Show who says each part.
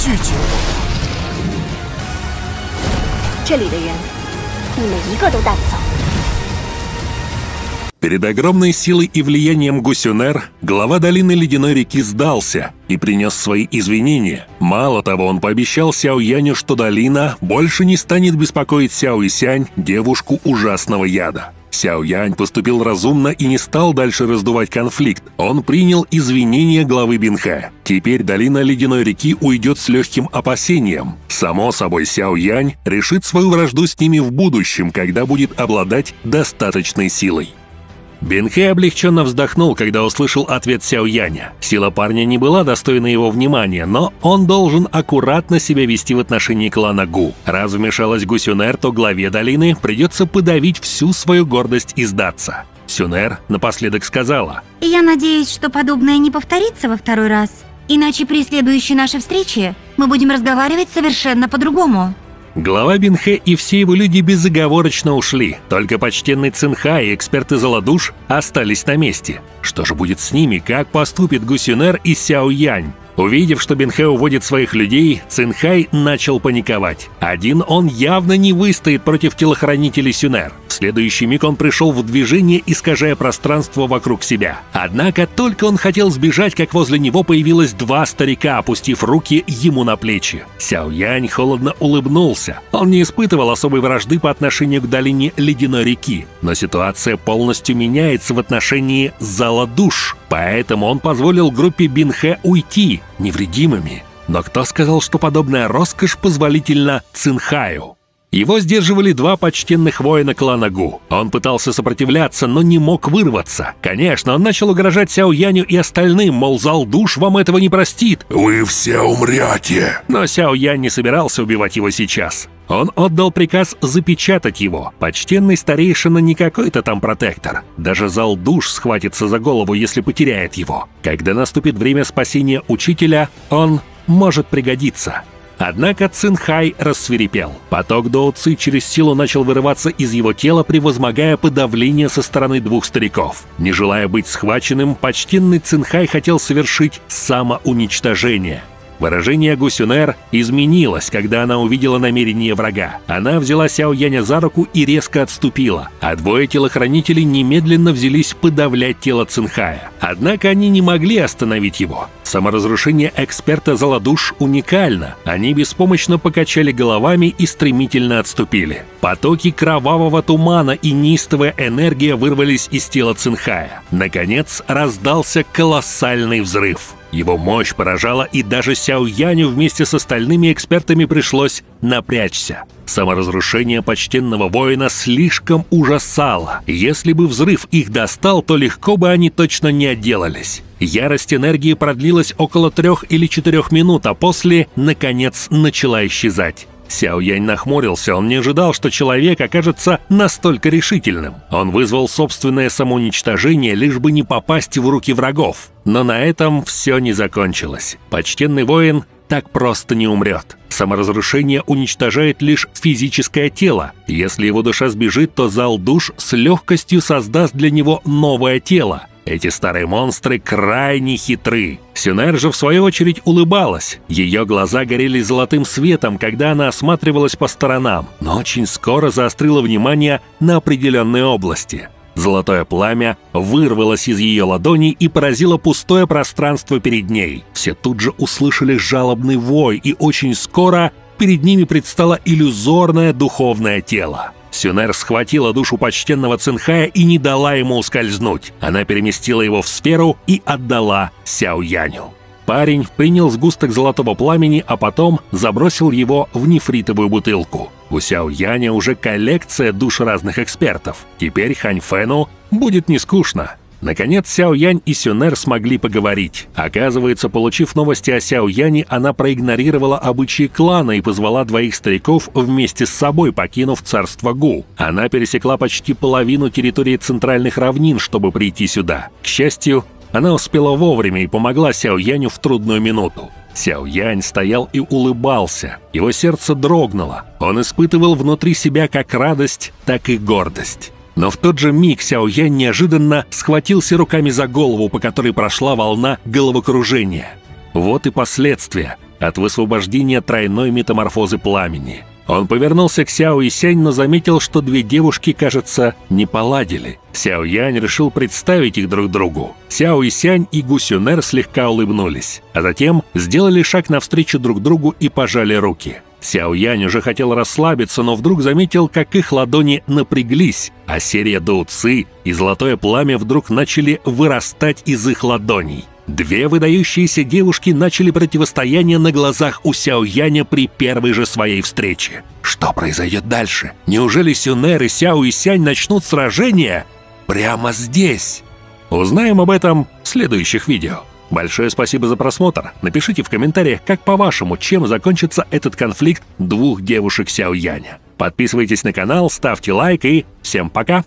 Speaker 1: 拒绝我。
Speaker 2: 这里的人，你们一个都带不走。
Speaker 3: Перед огромной силой и влиянием Гусюнер глава долины Ледяной реки сдался и принес свои извинения. Мало того, он пообещал Сяо Яню, что долина больше не станет беспокоить Сяо Исянь, девушку ужасного яда. Сяо Янь поступил разумно и не стал дальше раздувать конфликт. Он принял извинения главы Бинхэ. Теперь долина Ледяной реки уйдет с легким опасением. Само собой, Сяо Янь решит свою вражду с ними в будущем, когда будет обладать достаточной силой. Бинхэ облегченно вздохнул, когда услышал ответ Сяо Яня. Сила парня не была достойна его внимания, но он должен аккуратно себя вести в отношении клана Гу. Раз вмешалась Гусюнер, то главе долины придется подавить всю свою гордость и сдаться. Сюнер напоследок сказала:
Speaker 4: «Я надеюсь, что подобное не повторится во второй раз. Иначе при следующей нашей встрече мы будем разговаривать совершенно по-другому».
Speaker 3: Глава Бинхэ и все его люди безоговорочно ушли. Только почтенный Цинхай и эксперты Золодуш остались на месте. Что же будет с ними, как поступит Гусюнер и Сяо Янь? Увидев, что Бинхэ уводит своих людей, Цинхай начал паниковать. Один он явно не выстоит против телохранителей Сюнер. В следующий миг он пришел в движение, искажая пространство вокруг себя. Однако только он хотел сбежать, как возле него появилось два старика, опустив руки ему на плечи. Сяо Янь холодно улыбнулся. Он не испытывал особой вражды по отношению к долине Ледяной реки. Но ситуация полностью меняется в отношении Золодуш. Поэтому он позволил группе Бинхэ уйти невредимыми. Но кто сказал, что подобная роскошь позволительна Цинхаю? Его сдерживали два почтенных воина клана Гу. Он пытался сопротивляться, но не мог вырваться. Конечно, он начал угрожать Сяо Яню и остальным, мол, Золодуш вам этого не простит.
Speaker 5: «Вы все умрете!»
Speaker 3: Но Сяо Янь не собирался убивать его сейчас. Он отдал приказ запечатать его. Почтенный старейшина не какой-то там протектор. Даже Золодуш схватится за голову, если потеряет его. Когда наступит время спасения учителя, он может пригодиться. Однако Цинхай рассвирепел. Поток Доу-Ци через силу начал вырываться из его тела, превозмогая подавление со стороны двух стариков. Не желая быть схваченным, почтенный Цинхай хотел совершить самоуничтожение. Выражение Гусюнер изменилось, когда она увидела намерение врага. Она взяла Сяо Яня за руку и резко отступила, а двое телохранителей немедленно взялись подавлять тело Цинхая. Однако они не могли остановить его. Саморазрушение эксперта Золодуш уникально. Они беспомощно покачали головами и стремительно отступили. Потоки кровавого тумана и неистовая энергия вырвались из тела Цинхая. Наконец раздался колоссальный взрыв. Его мощь поражала, и даже Сяо Яню вместе с остальными экспертами пришлось напрячься. Саморазрушение почтенного воина слишком ужасало. Если бы взрыв их достал, то легко бы они точно не отделались. Ярость энергии продлилась около 3 или 4 минут, а после, наконец, начала исчезать. Сяо Янь нахмурился, он не ожидал, что человек окажется настолько решительным. Он вызвал собственное самоуничтожение, лишь бы не попасть в руки врагов. Но на этом все не закончилось. Почтенный воин так просто не умрет. Саморазрушение уничтожает лишь физическое тело. Если его душа сбежит, то Золодуш с легкостью создаст для него новое тело. Эти старые монстры крайне хитры. Сюнер же в свою очередь улыбалась. Ее глаза горели золотым светом, когда она осматривалась по сторонам, но очень скоро заострила внимание на определенной области. Золотое пламя вырвалось из ее ладони и поразило пустое пространство перед ней. Все тут же услышали жалобный вой, и очень скоро перед ними предстало иллюзорное духовное тело. Сюнер схватила душу почтенного Цинхая и не дала ему ускользнуть. Она переместила его в сферу и отдала Сяо Яню. Парень принял сгусток золотого пламени, а потом забросил его в нефритовую бутылку. У Сяо Яня уже коллекция душ разных экспертов. Теперь Хань Фэну будет не скучно. Наконец, Сяо Янь и Сюнер смогли поговорить. Оказывается, получив новости о Сяо Яне, она проигнорировала обычаи клана и позвала двоих стариков вместе с собой, покинув царство Гу. Она пересекла почти половину территории центральных равнин, чтобы прийти сюда. К счастью, она успела вовремя и помогла Сяо Яню в трудную минуту. Сяо Янь стоял и улыбался. Его сердце дрогнуло. Он испытывал внутри себя как радость, так и гордость. Но в тот же миг Сяо Янь неожиданно схватился руками за голову, по которой прошла волна головокружения. Вот и последствия. от высвобождения тройной метаморфозы пламени. Он повернулся к Сяо Исянь, но заметил, что две девушки, кажется, не поладили. Сяо Янь решил представить их друг другу. Сяо Исянь и Гу Сюнер слегка улыбнулись, а затем сделали шаг навстречу друг другу и пожали руки. Сяо Янь уже хотел расслабиться, но вдруг заметил, как их ладони напряглись, а серия Доу Ци и золотое пламя вдруг начали вырастать из их ладоней. Две выдающиеся девушки начали противостояние на глазах у Сяо Яня при первой же своей встрече. Что произойдет дальше? Неужели Сюнер и Сяо Исянь начнут сражение прямо здесь? Узнаем об этом в следующих видео. Большое спасибо за просмотр. Напишите в комментариях, как по-вашему, чем закончится этот конфликт двух девушек Сяо Яня. Подписывайтесь на канал, ставьте лайк и всем пока!